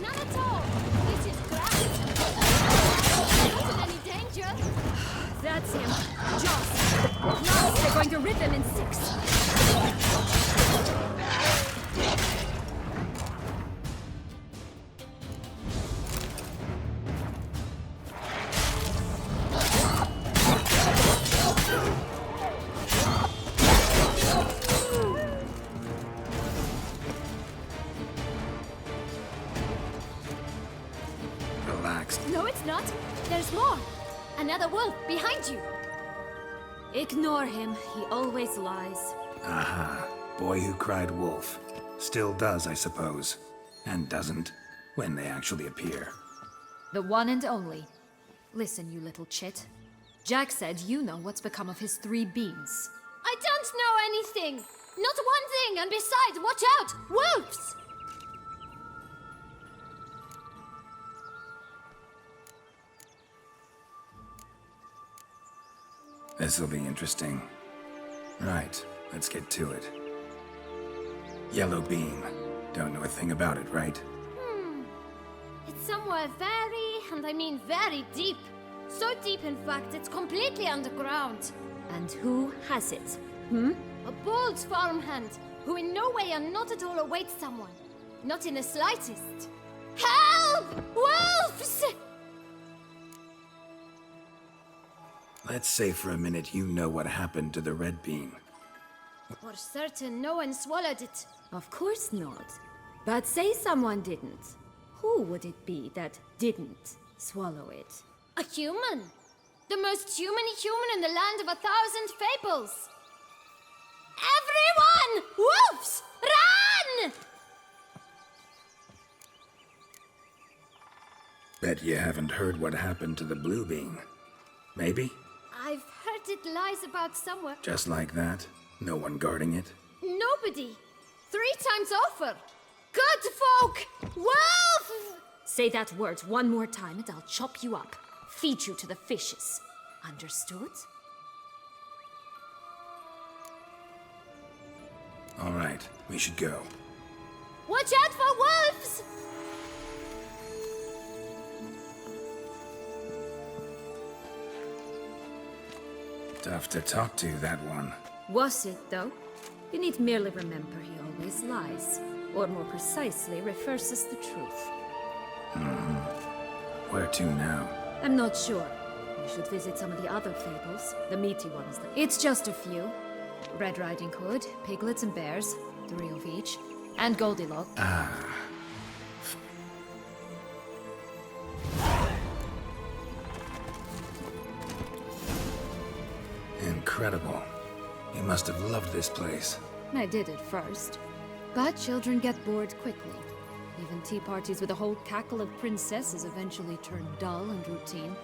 none at all. This is grass. Not in any danger. That's him. Joss. Now they're going to rip him in six. No, it's not. There's more. Another wolf behind you. Ignore him. He always lies. Aha. Boy who cried wolf. Still does, I suppose. And doesn't, when they actually appear. The one and only. Listen, you little chit. Jack said you know what's become of his 3 beans. I don't know anything. Not one thing, and besides, watch out! Wolves! This'll be interesting. Right, let's get to it. Yellow bean. Don't know a thing about it, right? It's somewhere very, and I mean very deep. So deep, in fact, it's completely underground. And who has it? A bold farmhand, who in no way and not at all awaits someone. Not in the slightest. Help! Wolves! Let's say for a minute you know what happened to the red bean. For certain, no one swallowed it. Of course not. But say someone didn't. Who would it be that didn't swallow it? A human. The most human-y human in the land of 1,000 fables. Everyone! Wolves! Run! Bet you haven't heard what happened to the blue bean. Maybe? I've heard it lies about somewhere. Just like that? No one guarding it? Nobody. 3 times over. Good folk! Wolf! Say that word one more time and I'll chop you up. Feed you to the fishes. Understood? All right, we should go. Watch out for wolves! Tough to talk to, that one. Was it, though? You need merely remember he always lies. Or more precisely, reverses the truth. Where to now? I'm not sure. You should visit some of the other fables, the meaty ones. It's just a few. Red Riding Hood, piglets and bears, 3 of each, and Goldilocks. Incredible. You must have loved this place. I did at first. But children get bored quickly. Even tea parties with a whole cackle of princesses eventually turn dull and routine.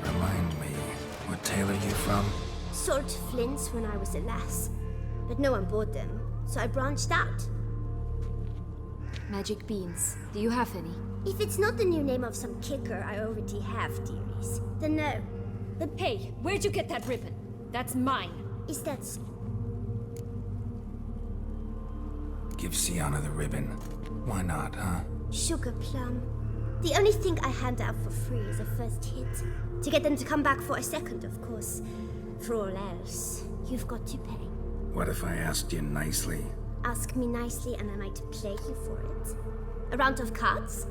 Remind me, what tale are you from? Sold flints when I was a lass, but no one bought them, so I branched out. Magic beans. Do you have any? If it's not the new name of some kicker I already have, dearies, then no. Hey, where'd you get that ribbon? That's mine. Is that... Give Sienna the ribbon. Why not, huh? Sugar plum. The only thing I hand out for free is a first hit. To get them to come back for a second, of course. For all else, you've got to pay. What if I asked you nicely? Ask me nicely and I might play you for it. A round of cards?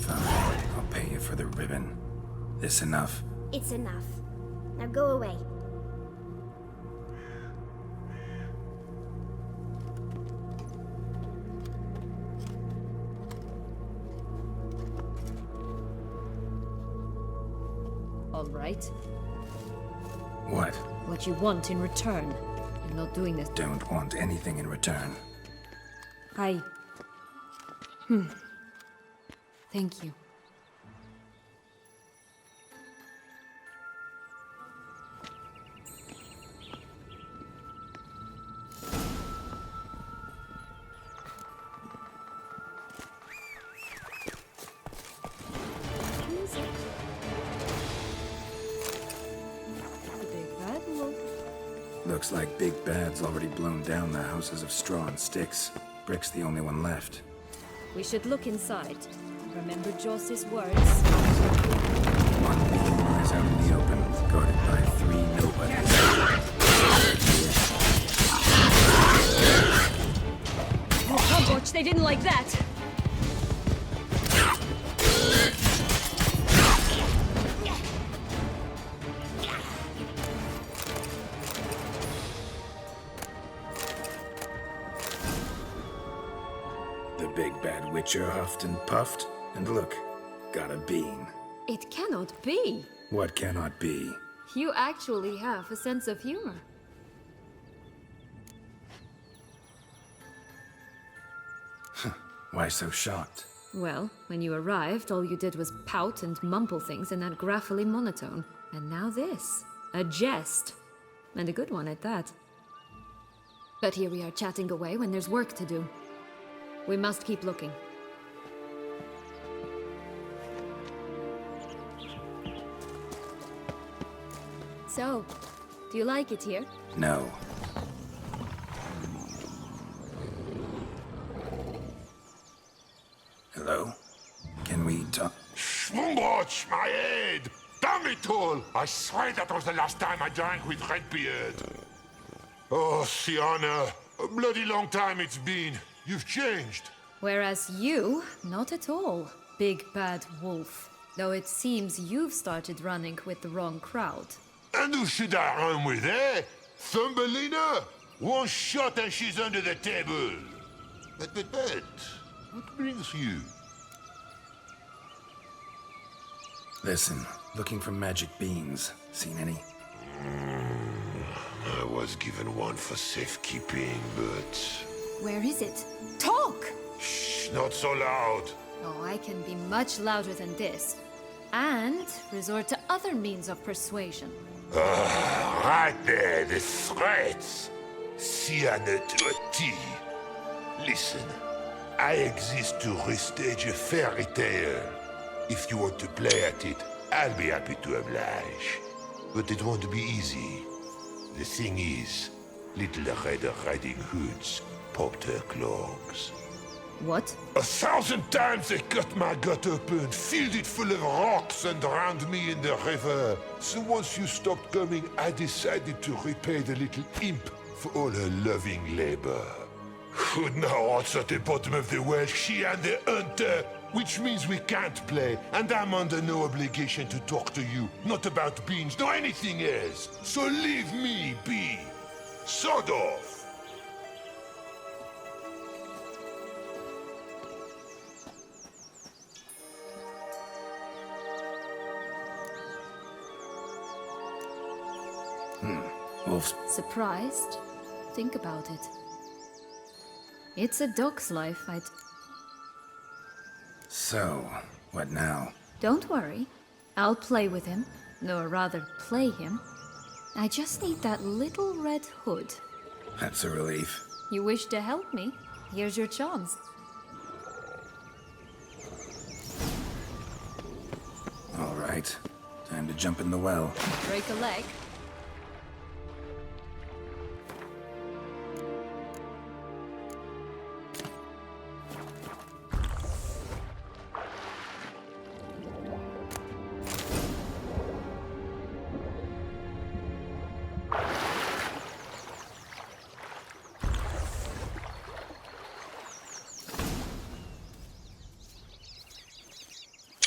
Fine, I'll pay you for the ribbon. This enough? It's enough. Now go away. All right. What? What you want in return. You're not doing this. Don't want anything in return. Thank you. Looks like Big Bad's already blown down the houses of straw and sticks. Brick's the only one left. We should look inside. Remember Joss's words? One being lies out in the open, guarded by 3 nobodies. Oh, Watch, they didn't like that! The Big Bad Witcher huffed and puffed, and look, got a bean. It cannot be! What cannot be? You actually have a sense of humor. Why so shocked? Well, when you arrived, all you did was pout and mumble things in that graphily monotone. And now this. A jest. And a good one at that. But here we are chatting away when there's work to do. We must keep looking. So, do you like it here? No. Hello? Can we talk? Schwungwatch, my head! Damn it all! I swear that was the last time I drank with Redbeard. Oh, Sienna, a bloody long time it's been. You've changed. Whereas you, not at all, Big Bad Wolf. Though it seems you've started running with the wrong crowd. And who should I run with, eh? Thumbelina? One shot and she's under the table. But, what brings you? Listen, looking for magic beans. Seen any? I was given one for safekeeping, but... Where is it? Talk! Shh, not so loud. Oh, I can be much louder than this. And resort to other means of persuasion. Right there, the threats. Sienna to a T. Listen, I exist to restage a fairy tale. If you want to play at it, I'll be happy to oblige. But it won't be easy. The thing is, little Red Riding Hoods popped her clogs. What? 1,000 times they cut my gut open, filled it full of rocks and drowned me in the river. So once you stopped coming, I decided to repay the little imp for all her loving labor. Who now what's at the bottom of the well? She and the hunter, which means we can't play, and I'm under no obligation to talk to you, not about beans, nor anything else. So leave me be. Sod off. Wolf's... Surprised? Think about it. It's a dog's life, So, what now? Don't worry. I'll play with him. Or rather, play him. I just need that little red hood. That's a relief. You wish to help me? Here's your chance. All right. Time to jump in the well. Break a leg.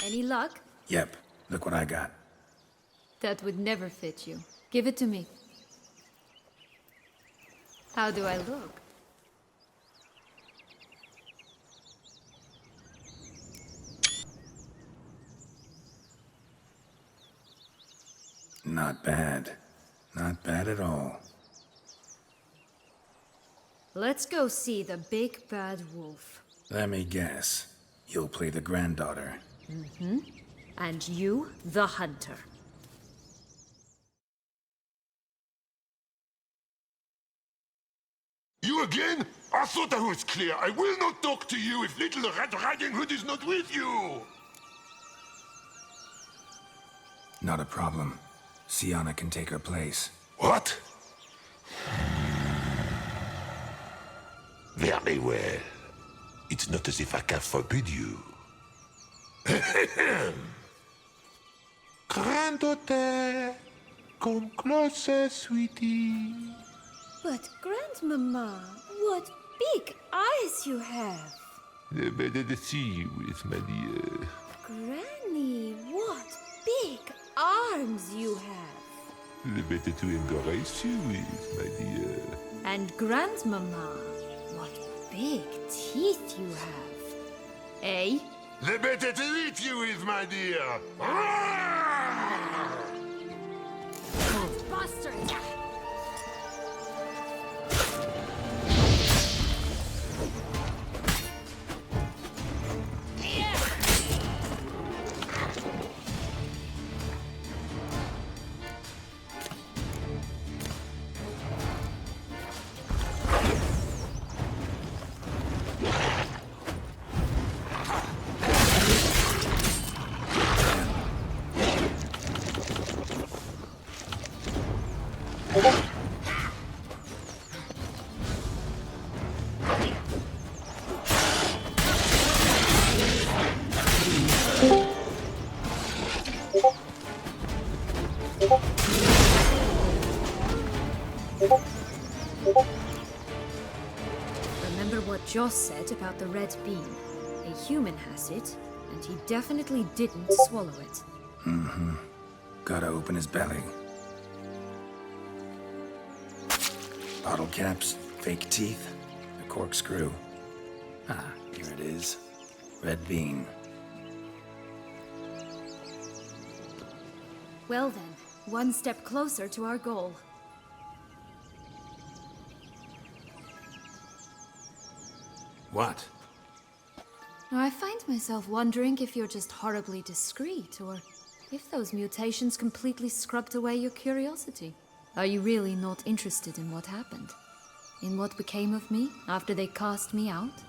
Any luck? Yep. Look what I got. That would never fit you. Give it to me. How do I look? Not bad. Not bad at all. Let's go see the big bad wolf. Let me guess. You'll play the granddaughter. Mm-hmm. And you, the hunter. You again? I thought I was clear. I will not talk to you if little Red Riding Hood is not with you! Not a problem. Sienna can take her place. What? Very well. It's not as if I can forbid you. Granddaughter, come closer, sweetie. But, Grandmama, what big eyes you have! The better to see you with, my dear. Granny, what big arms you have! The better to embrace you with, my dear. And Grandmama, what big teeth you have. Eh? The better to eat you with, my dear. Bastard! Remember what Joss said about the red bean? A human has it, and he definitely didn't swallow it. Gotta open his belly. Bottle caps, fake teeth, a corkscrew. Ah, here it is. Red bean. Well then, one step closer to our goal. What? Now, I find myself wondering if you're just horribly discreet, or if those mutations completely scrubbed away your curiosity. Are you really not interested in what happened? In what became of me after they cast me out?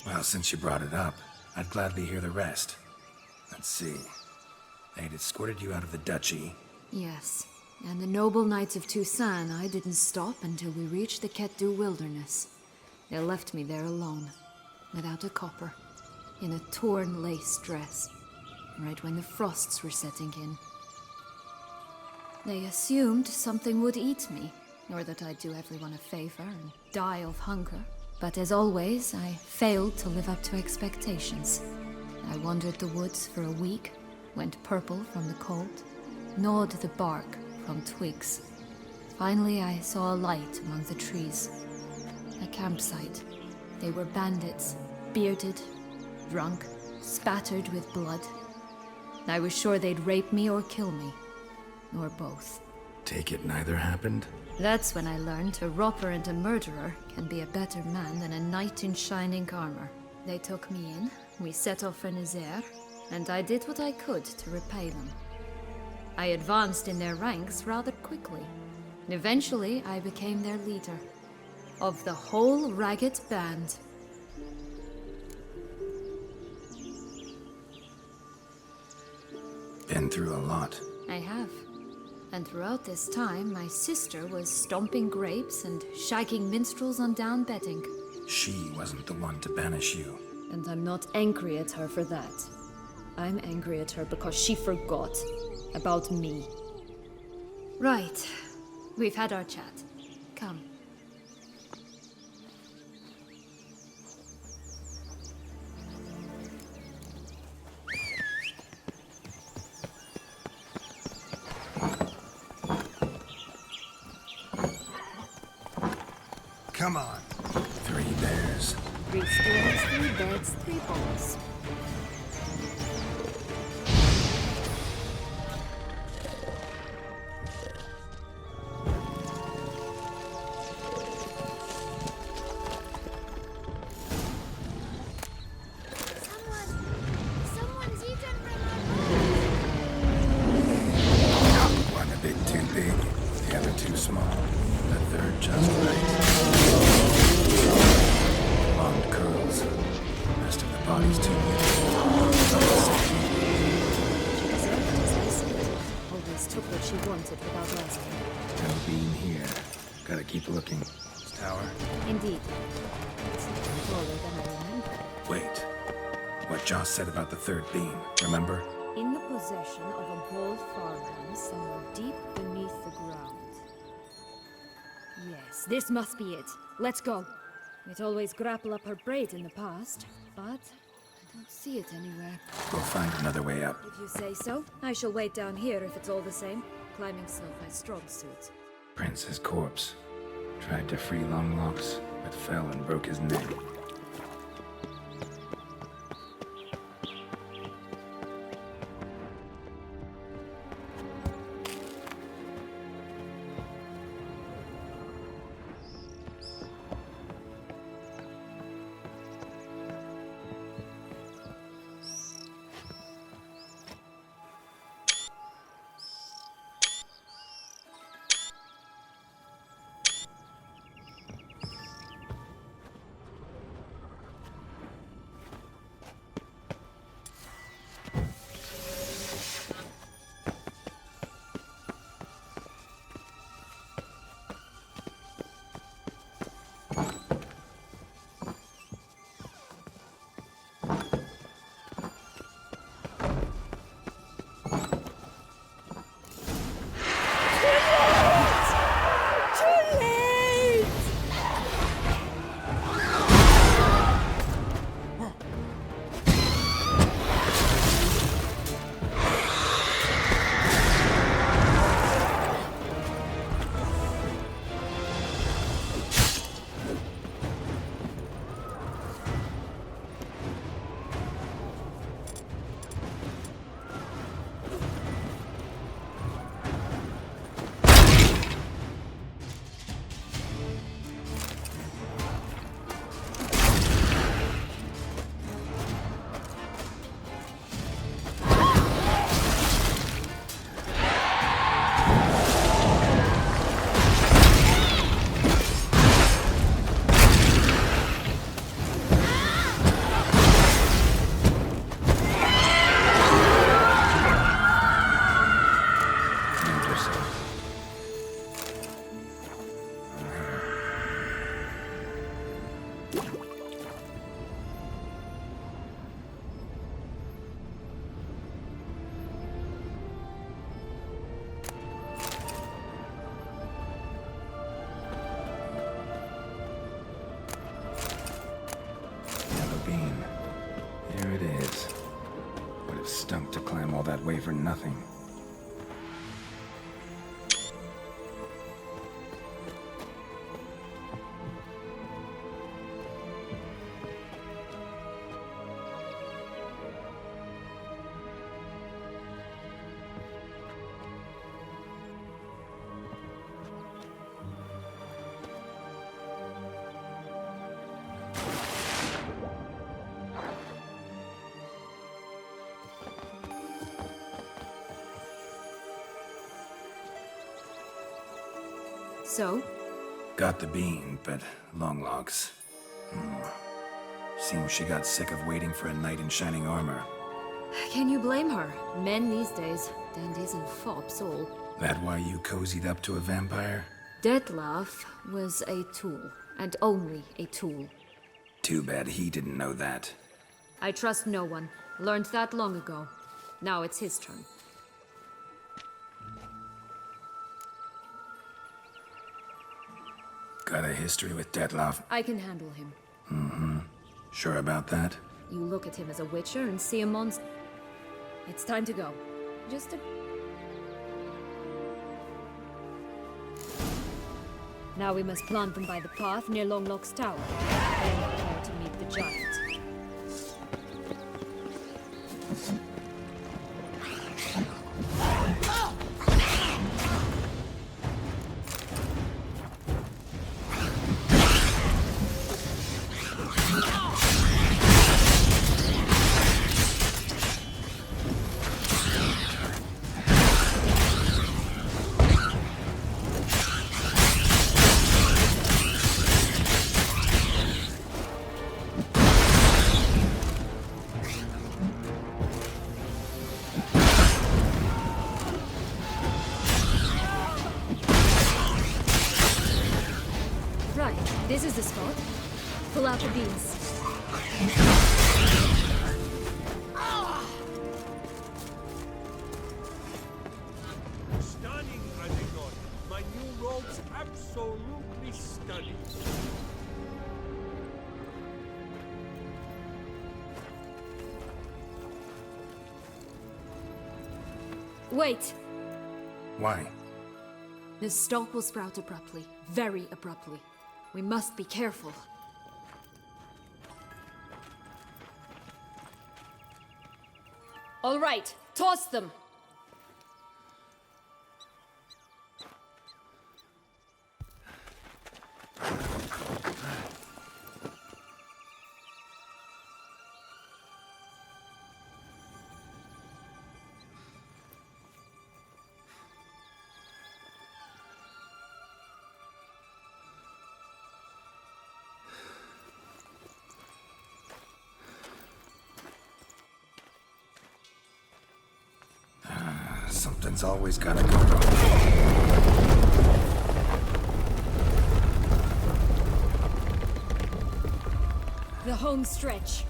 Well, since you brought it up, I'd gladly hear the rest. Let's see. They'd escorted you out of the duchy. Yes, and the noble knights of Toussaint, I didn't stop until we reached the Ketdu wilderness. They left me there alone, without a copper, in a torn lace dress, right when the frosts were setting in. They assumed something would eat me, or that I'd do everyone a favor and die of hunger. But as always, I failed to live up to expectations. I wandered the woods for a week, went purple from the cold, gnawed the bark from twigs. Finally, I saw a light among the trees. A campsite. They were bandits, bearded, drunk, spattered with blood. I was sure they'd rape me or kill me, or both. Take it neither happened? That's when I learned a robber and a murderer can be a better man than a knight in shining armor. They took me in, we set off for Nazaire, and I did what I could to repay them. I advanced in their ranks rather quickly, and eventually I became their leader. Of the whole ragged band. Been through a lot. I have. And throughout this time, my sister was stomping grapes and shagging minstrels on down bedding. She wasn't the one to banish you. And I'm not angry at her for that. I'm angry at her because she forgot about me. Right. We've had our chat. Come. Come on. 3 bears. 3 stools, 3 beds, 3 bowls. Someone's eaten from One a bit too big, the other too small, the third just right. Blonde curls, rest of the body's too want it without asking. No beam here. Gotta keep looking. This tower? Indeed. It's even taller than I remember. Wait. What Joss said about the third beam, remember? In the possession of a bold farmhand somewhere deep beneath the ground. Yes, this must be it. Let's go. We'd always grapple up her braid in the past, but I don't see it anywhere. We'll find another way up. If you say so, I shall wait down here if it's all the same. Climbing's not my strong suit. Prince's corpse. Tried to free Longlocks, but fell and broke his neck. Stunk to climb all that way for nothing. So? Got the bean, but Longlocks. Seems she got sick of waiting for a knight in shining armor. Can you blame her? Men these days, dandies and fops all. That why you cozied up to a vampire? Dettlaff was a tool, and only a tool. Too bad he didn't know that. I trust no one. Learned that long ago. Now it's his turn. Got a history with Dettlaff? I can handle him. Sure about that? You look at him as a witcher and see a monster. It's time to go. Just a... Now we must plant them by the path near Longlock's tower. Then prepare to meet the giant. This is the spot. Pull out the beans. Stunning, Radigon. My new robe's absolutely stunning. Wait! Why? The stalk will sprout abruptly. Very abruptly. We must be careful. All right, toss them! Something's always gotta go wrong. The home stretch.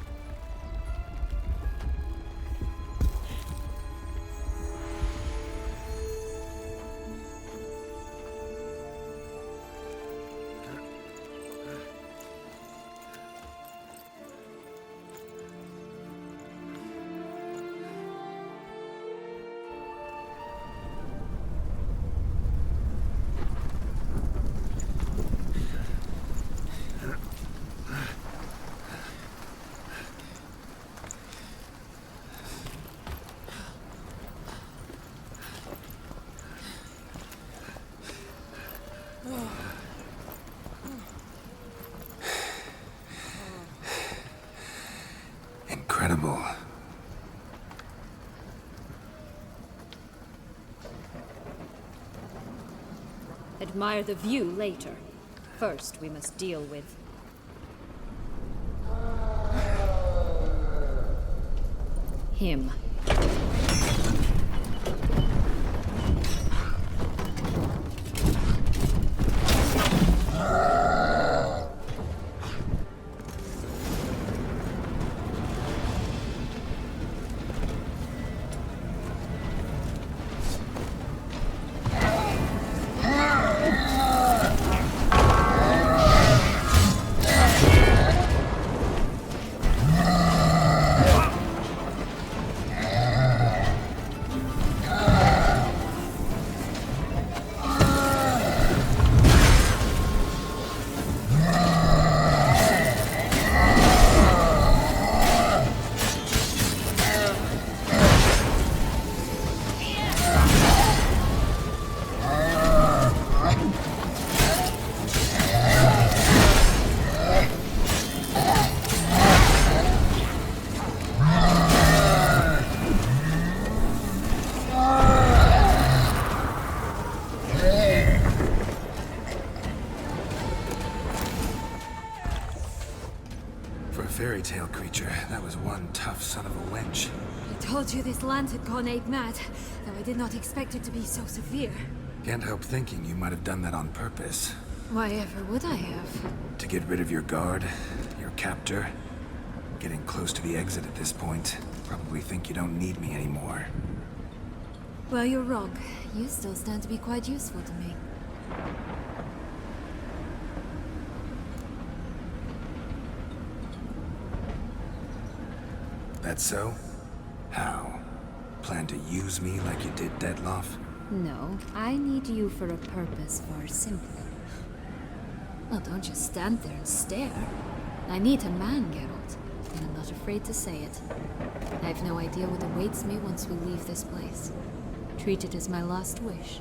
Incredible. Admire the view later. First, we must deal with... him. Fairy tale creature. That was one tough son of a wench. I told you this land had gone ape mad, though I did not expect it to be so severe. Can't help thinking you might have done that on purpose. Why ever would I have? To get rid of your guard, your captor. Getting close to the exit at this point. Probably think you don't need me anymore. Well, you're wrong. You still stand to be quite useful to me. That so? How? Plan to use me like you did Dettloff? No, I need you for a purpose far simpler. Well, don't just stand there and stare. I need a man, Geralt, and I'm not afraid to say it. I have no idea what awaits me once we leave this place. Treat it as my last wish.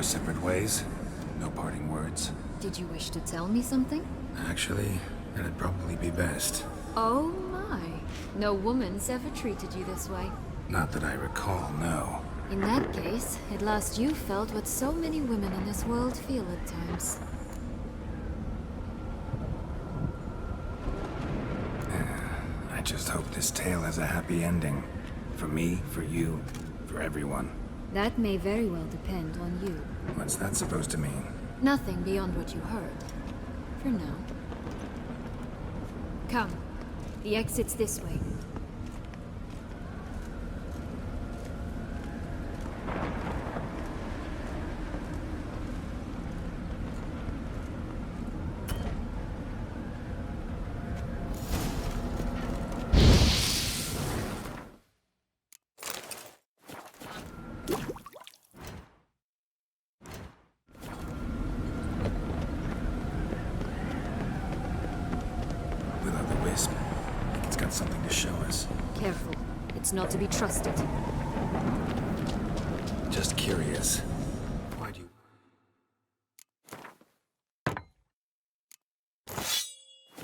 separate ways. No parting words. Did you wish to tell me something? Actually, that'd probably be best. Oh my. No woman's ever treated you this way. Not that I recall, no. In that case, at last you felt what so many women in this world feel at times. I just hope this tale has a happy ending. For me, for you, for everyone. That may very well depend on you. What's that supposed to mean? Nothing beyond what you heard. For now. Come. The exit's this way. Will-o'-the-wisp. I think it's got something to show us. Careful. It's not to be trusted. Just curious. Why do you...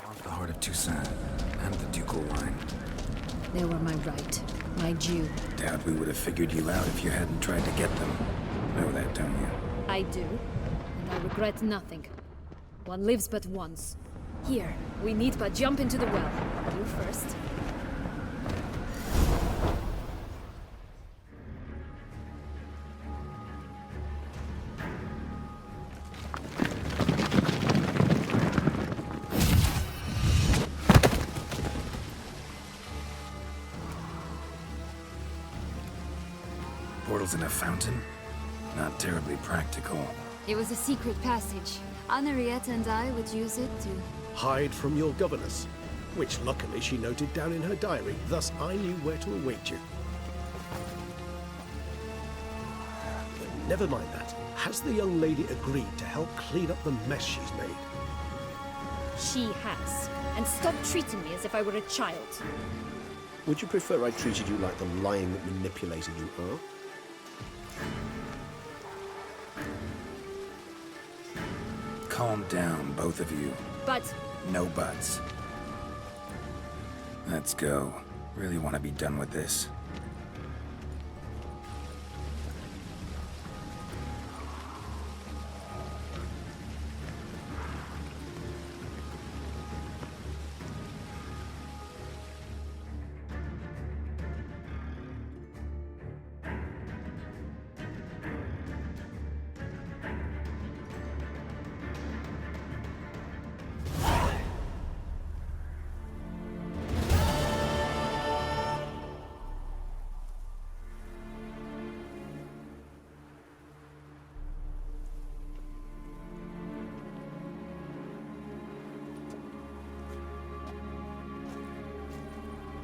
want the heart of Toussaint and the ducal wine? They were my right. My due. Doubt we would have figured you out if you hadn't tried to get them. Know that, don't you? I do. And I regret nothing. One lives but once. Here, we need but jump into the well. You first. Portals in a fountain? Not terribly practical. It was a secret passage. Henriette and I would use it to... hide from your governess, which luckily she noted down in her diary, thus I knew where to await you. But never mind that. Has the young lady agreed to help clean up the mess she's made? She has. And stop treating me as if I were a child. Would you prefer I treated you like the lion that manipulated you are? Calm down, both of you. But... No buts. Let's go. Really want to be done with this.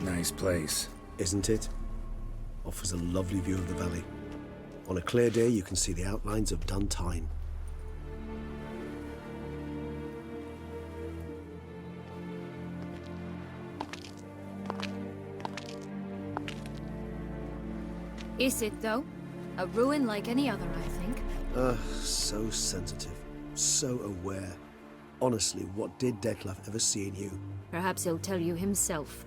Nice place. Isn't it? Offers a lovely view of the valley. On a clear day, you can see the outlines of Duntine. is it, though? A ruin like any other, I think. So sensitive. So aware. Honestly, what did Detlef ever see in you? Perhaps he'll tell you himself.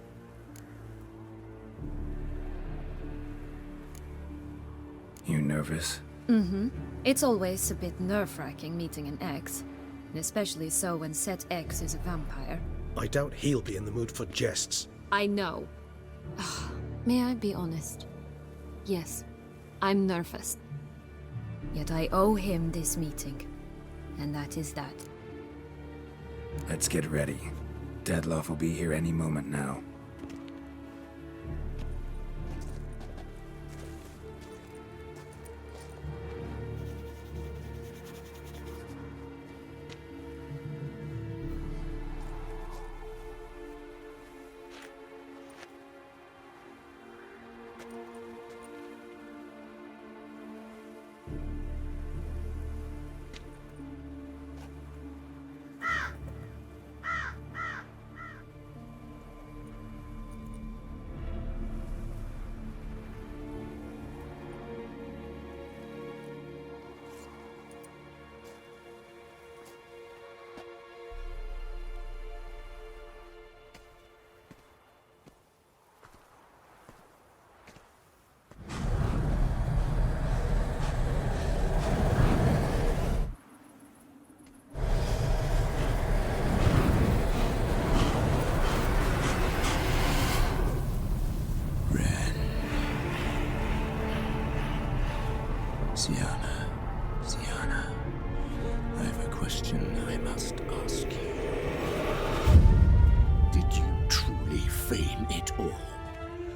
You nervous? Mm-hmm. It's always a bit nerve-wracking meeting an ex. And especially so when said ex is a vampire. I doubt he'll be in the mood for jests. I know. May I be honest? Yes, I'm nervous. Yet I owe him this meeting. And that is that. Let's get ready. Detlef will be here any moment now.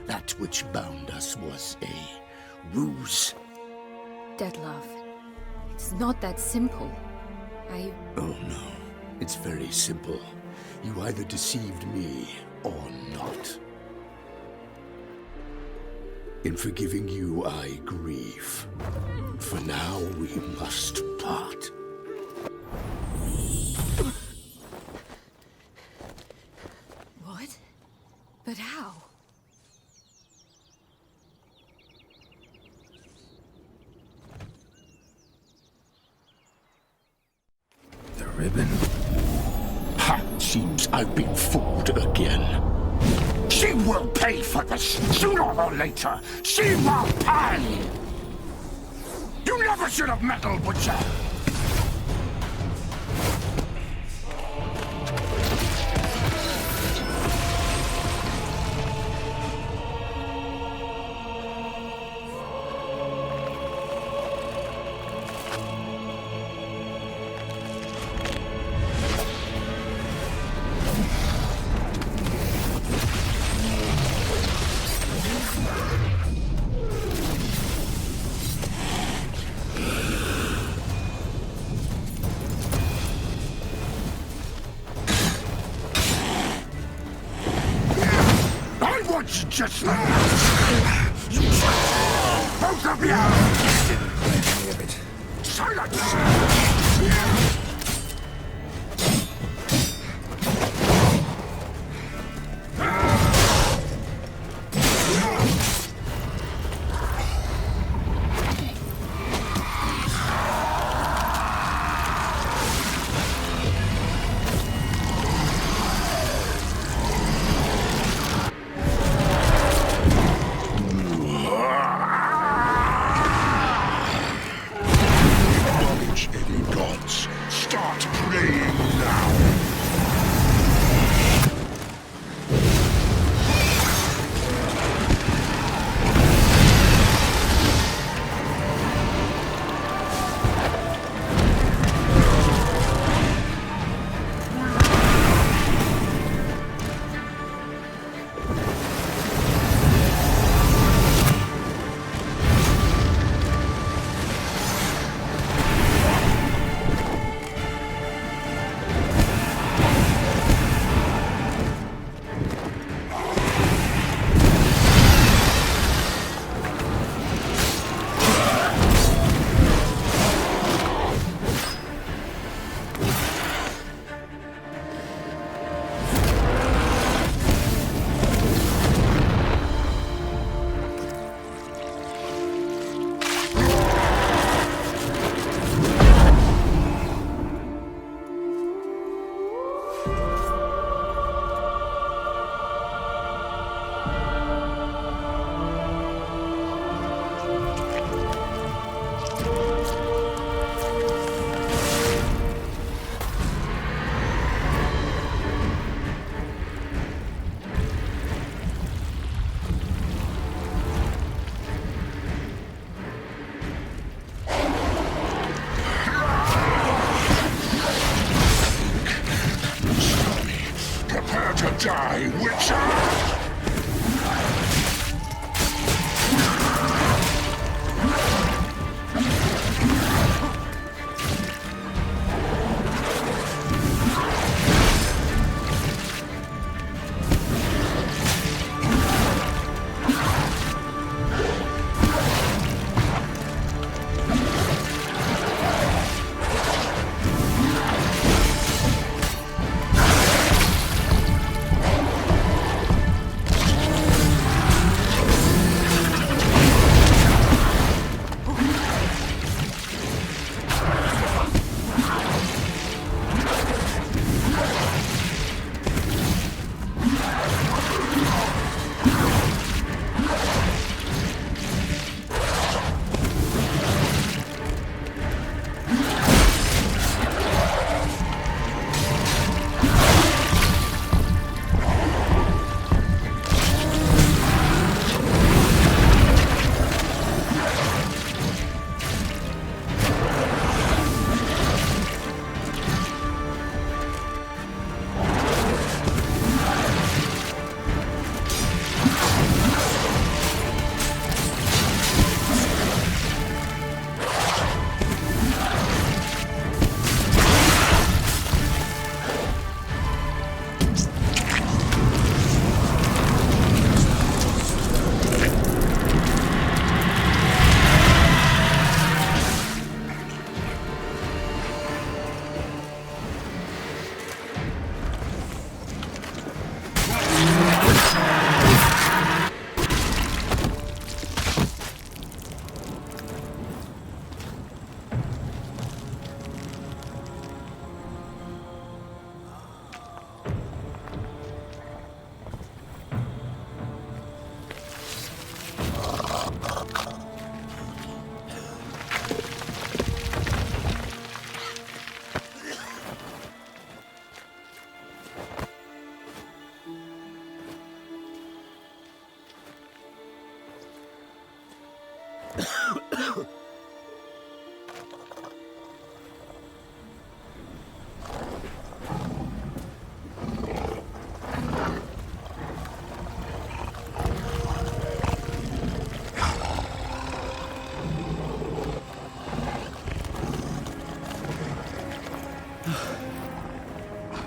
That which bound us was a ruse. Dead love. It's not that simple. Oh no, it's very simple. You either deceived me or not. In forgiving you, I grieve. For now, we must part. What? But how? The ribbon. Ha! Seems I've been fooled again. She will pay for this, sooner or later. She will pay! You never should have meddled, Witcher! Just like you, both of you! Damn it. Silence!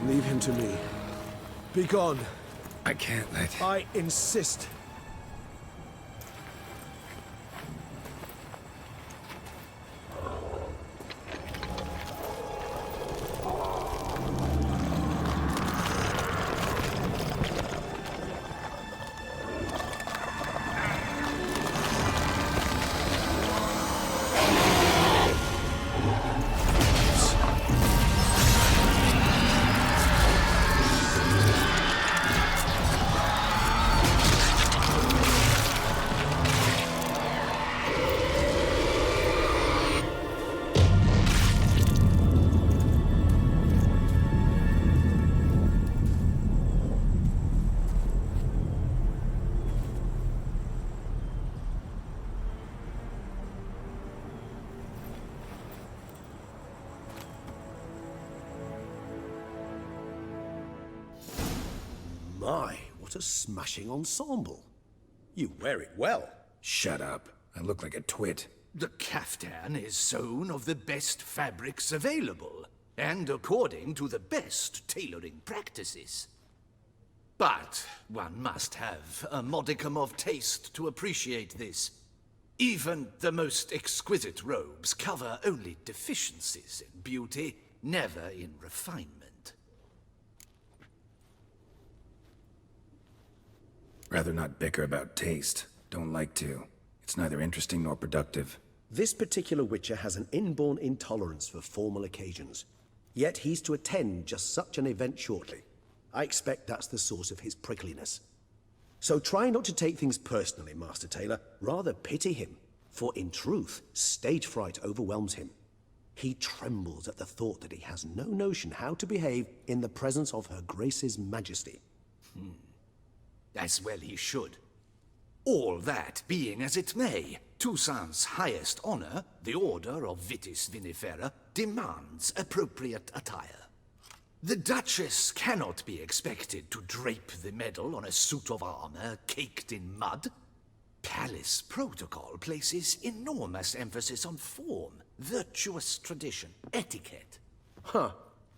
Leave him to me. Be gone. I can't let... I insist. My, what a smashing ensemble. You wear it well. Shut up. I look like a twit. The caftan is sewn of the best fabrics available, and according to the best tailoring practices. But one must have a modicum of taste to appreciate this. Even the most exquisite robes cover only deficiencies in beauty, never in refinement. Rather not bicker about taste. Don't like to. It's neither interesting nor productive. This particular Witcher has an inborn intolerance for formal occasions. Yet he's to attend just such an event shortly. I expect that's the source of his prickliness. So try not to take things personally, Master Tailor. Rather pity him. For in truth, stage fright overwhelms him. He trembles at the thought that he has no notion how to behave in the presence of Her Grace's Majesty. As well he should. All that being as it may, Toussaint's highest honor, the Order of Vitis Vinifera, demands appropriate attire. The Duchess cannot be expected to drape the medal on a suit of armor caked in mud. Palace protocol places enormous emphasis on form, virtuous tradition, etiquette. Huh.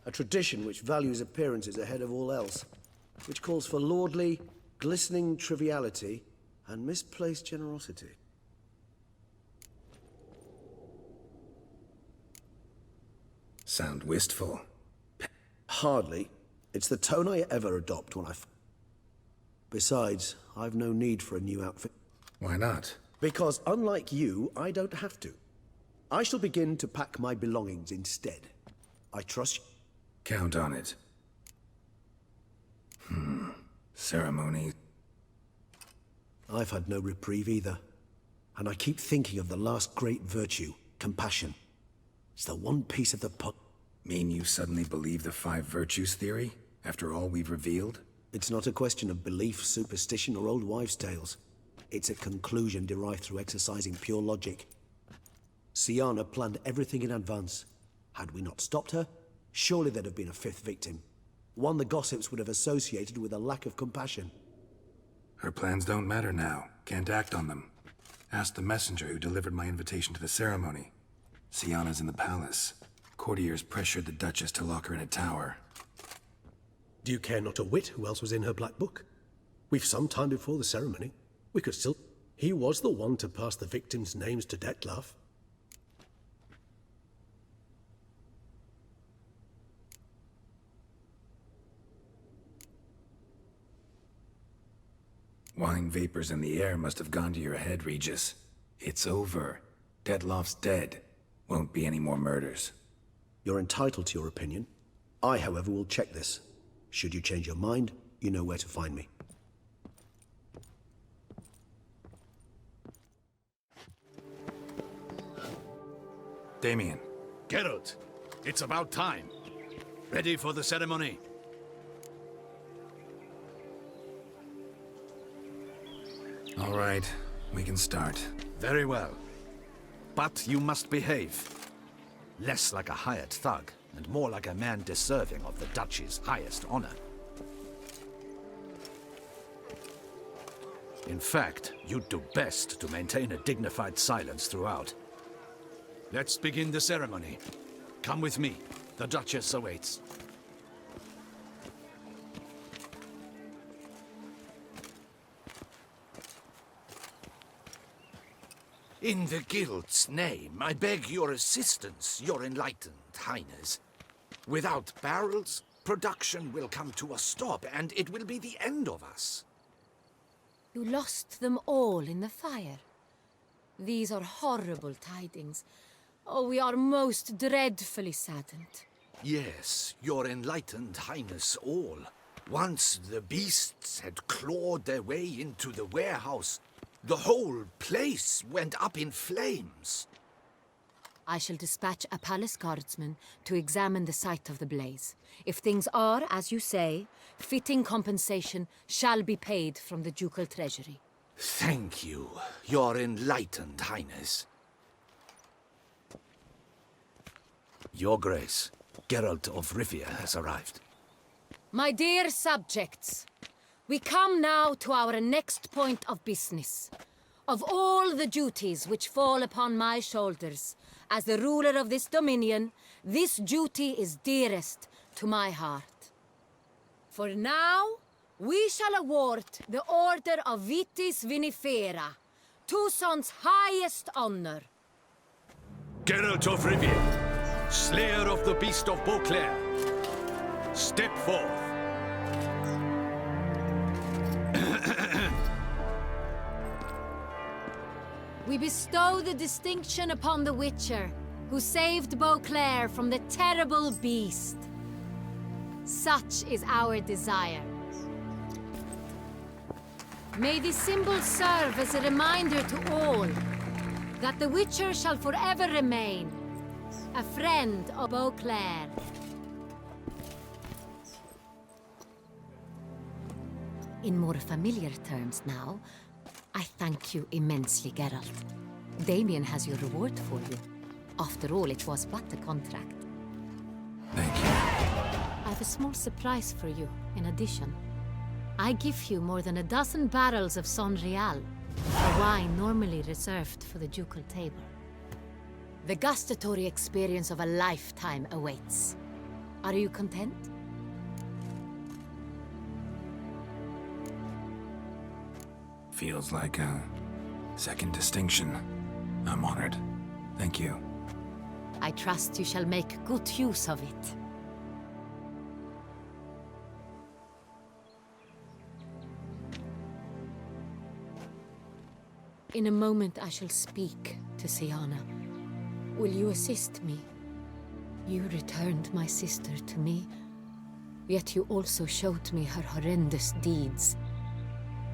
A tradition which values appearances ahead of all else. Which calls for lordly, glistening triviality and misplaced generosity. Sound wistful. Hardly. It's the tone I ever adopt when Besides, I've no need for a new outfit. Why not? Because unlike you, I don't have to. I shall begin to pack my belongings instead. I trust you. Count on it. Ceremony. I've had no reprieve either. And I keep thinking of the last great virtue, compassion. It's the one piece of the puzzle. Mean you suddenly believe the 5 virtues theory, after all we've revealed? It's not a question of belief, superstition, or old wives' tales. It's a conclusion derived through exercising pure logic. Syanna planned everything in advance. Had we not stopped her, surely there'd have been a 5th victim. One the gossips would have associated with a lack of compassion. Her plans don't matter now. Can't act on them. Ask the messenger who delivered my invitation to the ceremony. Syanna's in the palace. Courtiers pressured the Duchess to lock her in a tower. Do you care not a whit who else was in her black book? We've some time before the ceremony. We could still... He was the one to pass the victims' names to Dettlaff. Wine vapors in the air must have gone to your head, Regis. It's over. Dettlaff's dead. Won't be any more murders. You're entitled to your opinion. I, however, will check this. Should you change your mind, you know where to find me. Damien. Geralt, it's about time. Ready for the ceremony? All right, we can start. Very well. But you must behave. Less like a hired thug, and more like a man deserving of the Duchy's highest honor. In fact, you'd do best to maintain a dignified silence throughout. Let's begin the ceremony. Come with me. The Duchess awaits. In the Guild's name, I beg your assistance, your enlightened highness. Without barrels, production will come to a stop, and it will be the end of us. You lost them all in the fire. These are horrible tidings. Oh, we are most dreadfully saddened. Yes, your enlightened highness all. Once the beasts had clawed their way into the warehouse, the whole place went up in flames. I shall dispatch a palace guardsman to examine the site of the blaze. If things are, as you say, fitting compensation shall be paid from the ducal treasury. Thank you, your enlightened highness. Your Grace, Geralt of Rivia has arrived. My dear subjects, we come now to our next point of business. Of all the duties which fall upon my shoulders, as the ruler of this dominion, this duty is dearest to my heart. For now, we shall award the Order of Vitis Vinifera, Toussaint's highest honor. Geralt of Rivia, slayer of the beast of Beauclair, step forth. We bestow the distinction upon the Witcher, who saved Beauclair from the terrible beast. Such is our desire. May this symbol serve as a reminder to all that the Witcher shall forever remain a friend of Beauclair. In more familiar terms now, I thank you immensely, Geralt. Damien has your reward for you. After all, it was but a contract. Thank you. I have a small surprise for you, in addition. I give you more than a dozen barrels of Sonreal, a wine normally reserved for the ducal table. The gustatory experience of a lifetime awaits. Are you content? Feels like a second distinction. I'm honored. Thank you. I trust you shall make good use of it. In a moment I shall speak to Siana. Will you assist me? You returned my sister to me, yet you also showed me her horrendous deeds.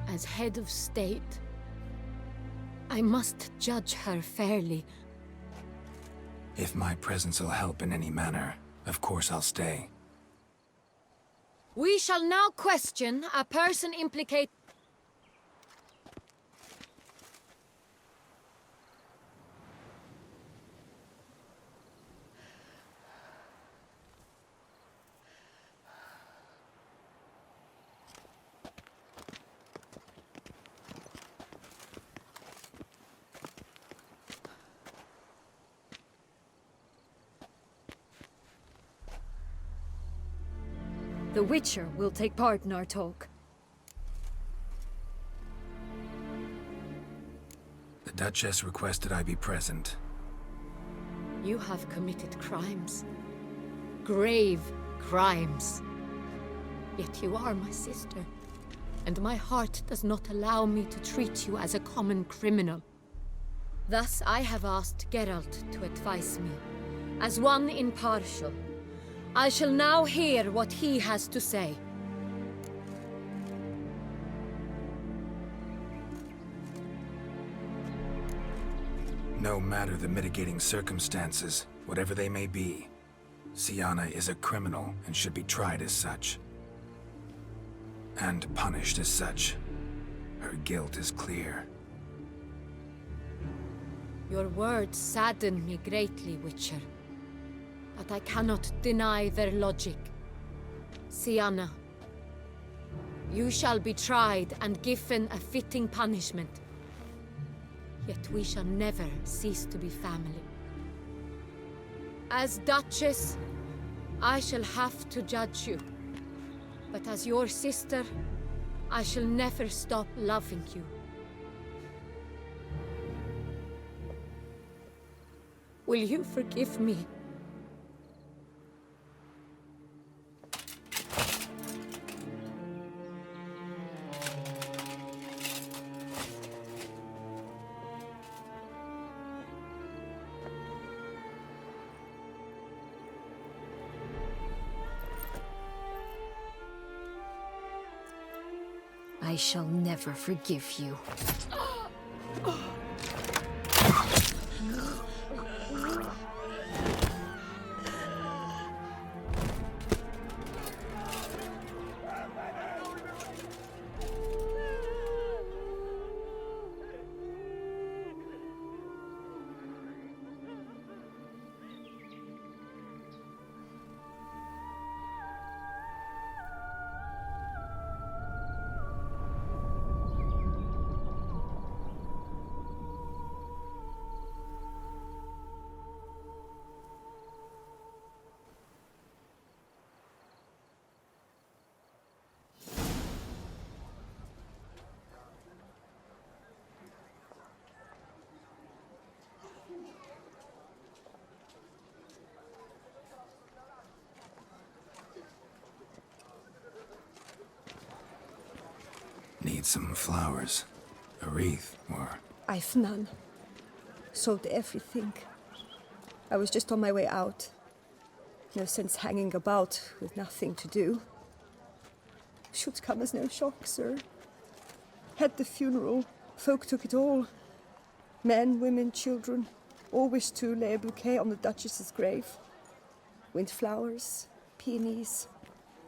As head of state, I must judge her fairly. If my presence will help in any manner, of course I'll stay. We shall now question a person implicated. The Witcher will take part in our talk. The Duchess requested I be present. You have committed crimes. Grave crimes. Yet you are my sister, and my heart does not allow me to treat you as a common criminal. Thus I have asked Geralt to advise me, as one impartial. I shall now hear what he has to say. No matter the mitigating circumstances, whatever they may be, Siana is a criminal and should be tried as such. And punished as such. Her guilt is clear. Your words sadden me greatly, Witcher. But I cannot deny their logic. Sienna, you shall be tried and given a fitting punishment. Yet we shall never cease to be family. As Duchess, I shall have to judge you. But as your sister, I shall never stop loving you. Will you forgive me? I shall never forgive you. Need some flowers. A wreath, or... I've none. Sold everything. I was just on my way out. No sense hanging about with nothing to do. Should come as no shock, sir. Had the funeral. Folk took it all. Men, women, children. All wished to lay a bouquet on the Duchess's grave. Windflowers, peonies,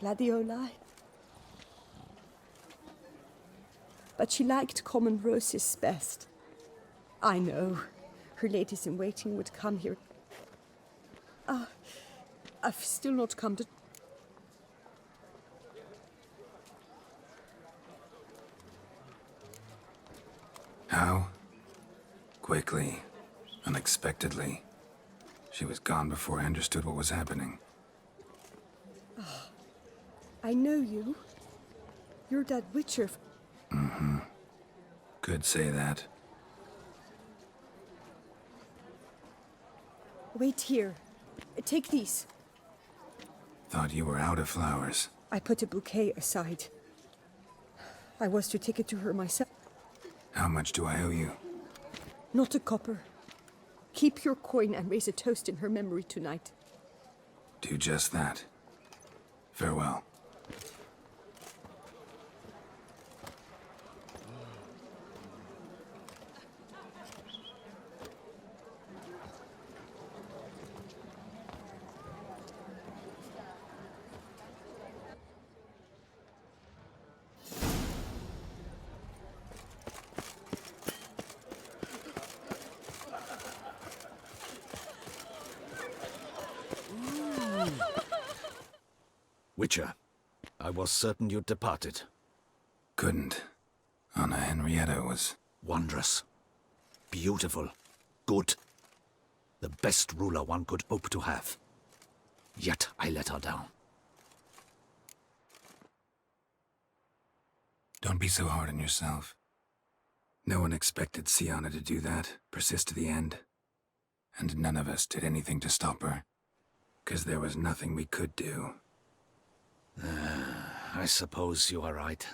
gladioli. But she liked common roses best. I know. Her ladies-in-waiting would come here. I've still not come to... How? Quickly. Unexpectedly. She was gone before I understood what was happening. I know you. You're that Witcher. Mm-hmm. Could say that. Wait here. Take these. Thought you were out of flowers. I put a bouquet aside. I was to take it to her myself. How much do I owe you? Not a copper. Keep your coin and raise a toast in her memory tonight. Do just that. Farewell. Witcher, I was certain you'd departed. Couldn't. Anna Henrietta was... Wondrous. Beautiful. Good. The best ruler one could hope to have. Yet I let her down. Don't be so hard on yourself. No one expected Sienna to do that, persist to the end. And none of us did anything to stop her. 'Cause there was nothing we could do. I suppose you are right.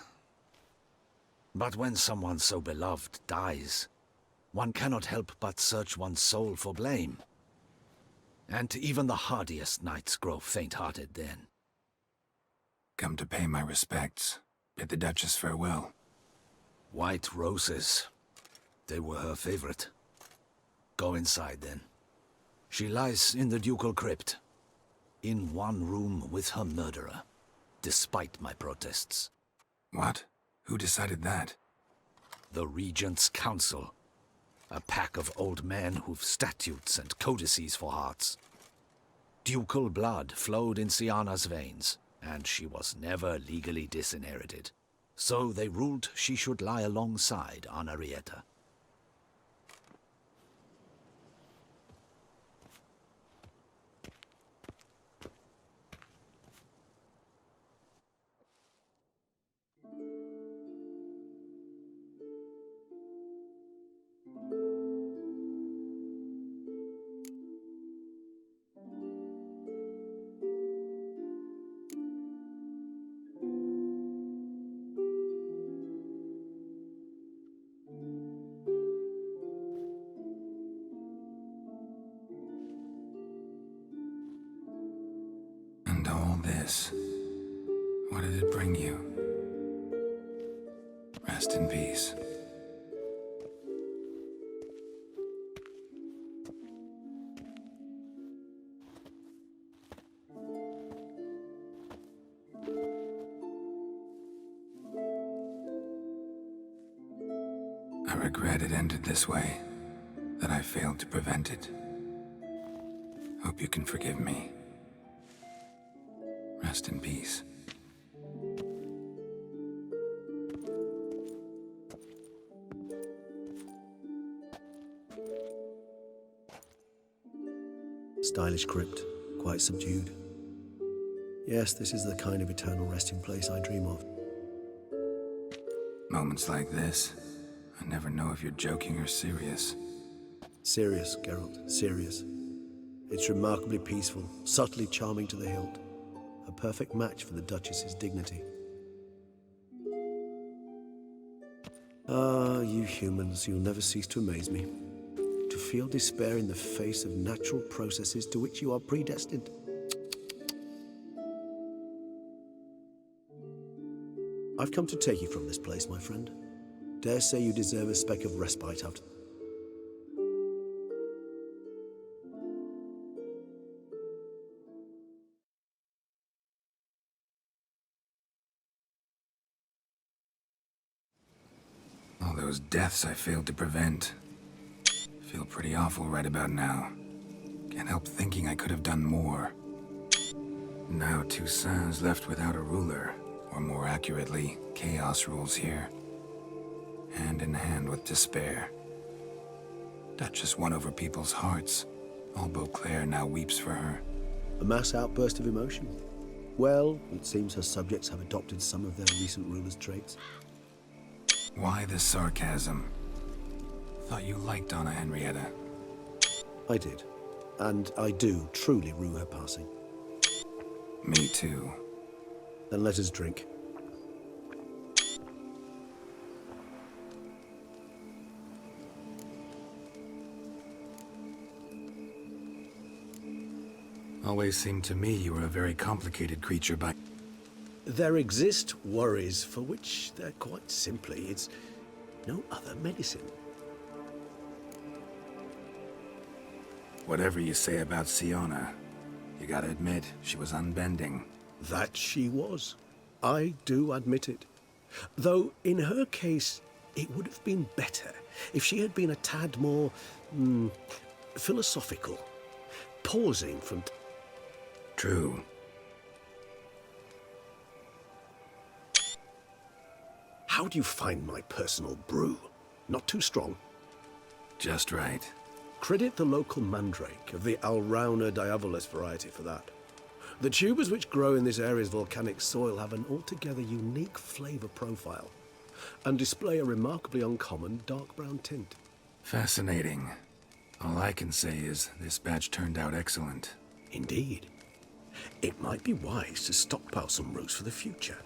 But when someone so beloved dies, one cannot help but search one's soul for blame. And even the hardiest knights grow faint-hearted then. Come to pay my respects. Bid the Duchess farewell. White roses. They were her favorite. Go inside then. She lies in the ducal crypt. In one room with her murderer. Despite my protests. What? Who decided that? The Regent's Council. A pack of old men who've statutes and codices for hearts. Ducal blood flowed in Siana's veins, and she was never legally disinherited. So they ruled she should lie alongside Anarietta. And all this, what did it bring you? Rest in peace. I regret it ended this way, that I failed to prevent it. Hope you can forgive me. Rest in peace. Stylish crypt, quite subdued. Yes, this is the kind of eternal resting place I dream of. Moments like this, I never know if you're joking or serious. Serious, Geralt, serious. It's remarkably peaceful, subtly charming to the hilt. A perfect match for the Duchess's dignity. Ah, you humans, you'll never cease to amaze me. To feel despair in the face of natural processes to which you are predestined. I've come to take you from this place, my friend. Dare say you deserve a speck of respite after... All those deaths I failed to prevent. Feel pretty awful right about now. Can't help thinking I could have done more. Now Toussaint's left without a ruler, or more accurately, chaos rules here. Hand in hand with despair. Duchess won over people's hearts. All Beauclair now weeps for her. A mass outburst of emotion. Well, it seems her subjects have adopted some of their recent ruler's traits. Why the sarcasm? Thought you liked Donna Henrietta. I did. And I do truly rue her passing. Me too. Then let us drink. Always seemed to me you were a very complicated creature by... There exist worries for which they're quite simply, it's no other medicine. Whatever you say about Siana, you gotta admit, she was unbending. That she was. I do admit it. Though, in her case, it would have been better if she had been a tad more... philosophical. Pausing from... True. How do you find my personal brew? Not too strong? Just right. Credit the local mandrake of the Alrauna diavolis variety for that. The tubers which grow in this area's volcanic soil have an altogether unique flavour profile and display a remarkably uncommon dark brown tint. Fascinating. All I can say is this batch turned out excellent. Indeed. It might be wise to stockpile some roots for the future.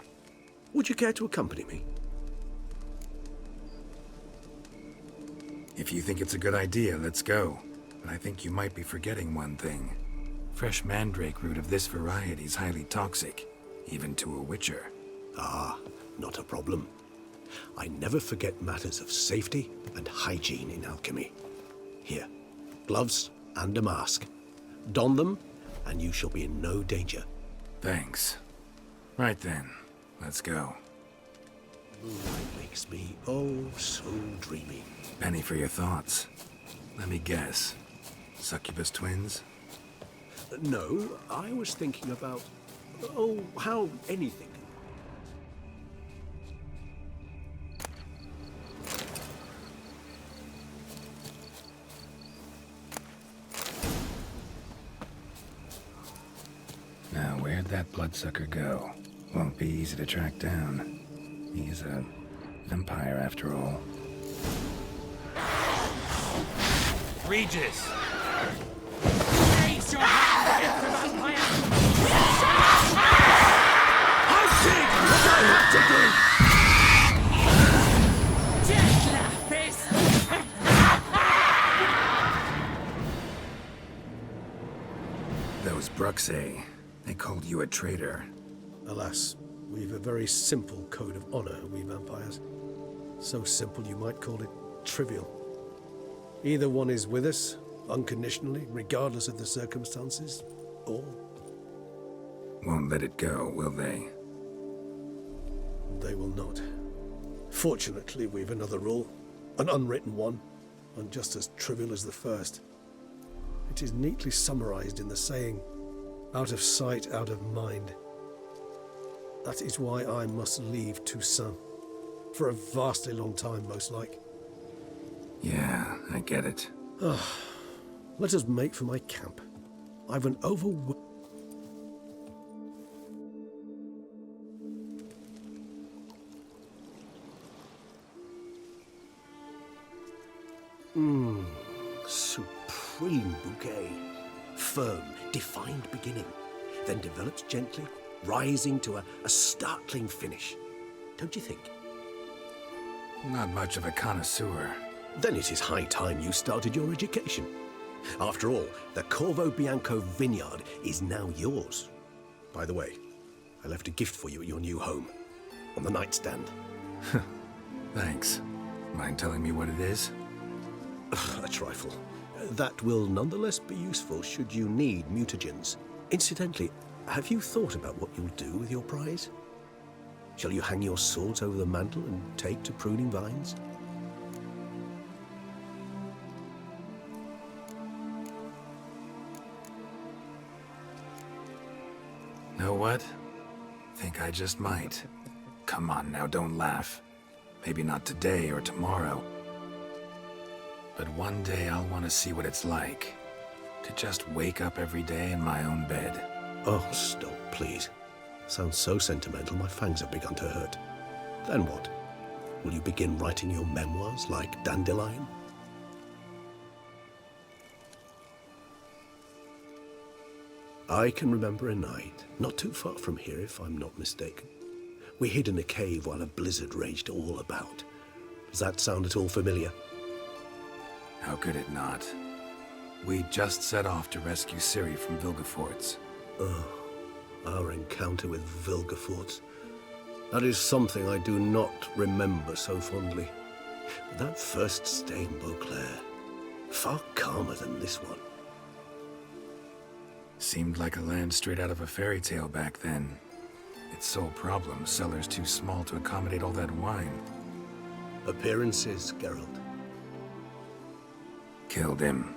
Would you care to accompany me? If you think it's a good idea, let's go. But I think you might be forgetting one thing. Fresh mandrake root of this variety is highly toxic, even to a witcher. Ah, not a problem. I never forget matters of safety and hygiene in alchemy. Here, gloves and a mask. Don them, and you shall be in no danger. Thanks. Right then, let's go. Moonlight makes me, oh, so dreamy. Penny for your thoughts. Let me guess. Succubus twins? No, I was thinking about, oh, how anything. Now, where'd that bloodsucker go? Won't be easy to track down. He is a vampire after all. Regis! Raise your hand against the vampire! I did what I had to do! Just laugh this! Those Bruxay, they called you a traitor. Alas, we've a very simple code of honor, we vampires. So simple you might call it trivial. Either one is with us, unconditionally, regardless of the circumstances, or... Won't let it go, will they? They will not. Fortunately, we've another rule, an unwritten one, and just as trivial as the first. It is neatly summarized in the saying, out of sight, out of mind. That is why I must leave Toussaint. For a vastly long time, most like. Yeah, I get it. Let us make for my camp. I've an supreme bouquet. Firm, defined beginning, then develops gently, rising to a startling finish. Don't you think? Not much of a connoisseur. Then it is high time you started your education. After all, the Corvo Bianco vineyard is now yours. By the way, I left a gift for you at your new home, on the nightstand. Thanks. Mind telling me what it is? A trifle. That will nonetheless be useful should you need mutagens. Incidentally, have you thought about what you'll do with your prize? Shall you hang your swords over the mantle and take to pruning vines? Know what? Think I just might. Come on now, don't laugh. Maybe not today or tomorrow. But one day I'll want to see what it's like. To just wake up every day in my own bed. Oh, stop, please. Sounds so sentimental, my fangs have begun to hurt. Then what? Will you begin writing your memoirs like Dandelion? I can remember a night, not too far from here if I'm not mistaken. We hid in a cave while a blizzard raged all about. Does that sound at all familiar? How could it not? We just set off to rescue Ciri from Vilgefortz. Oh, our encounter with Vilgefortz. That is something I do not remember so fondly. But that first stay in Beauclair, far calmer than this one. Seemed like a land straight out of a fairy tale back then. Its sole problem, cellars too small to accommodate all that wine. Appearances, Geralt. Killed him.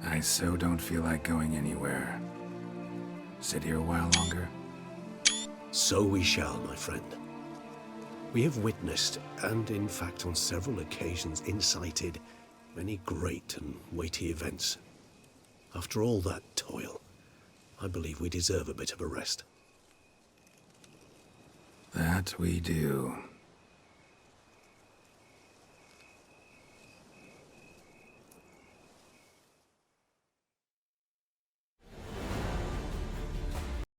I so don't feel like going anywhere. Sit here a while longer? So we shall, my friend. We have witnessed, and in fact on several occasions incited, many great and weighty events. After all that toil, I believe we deserve a bit of a rest. That we do.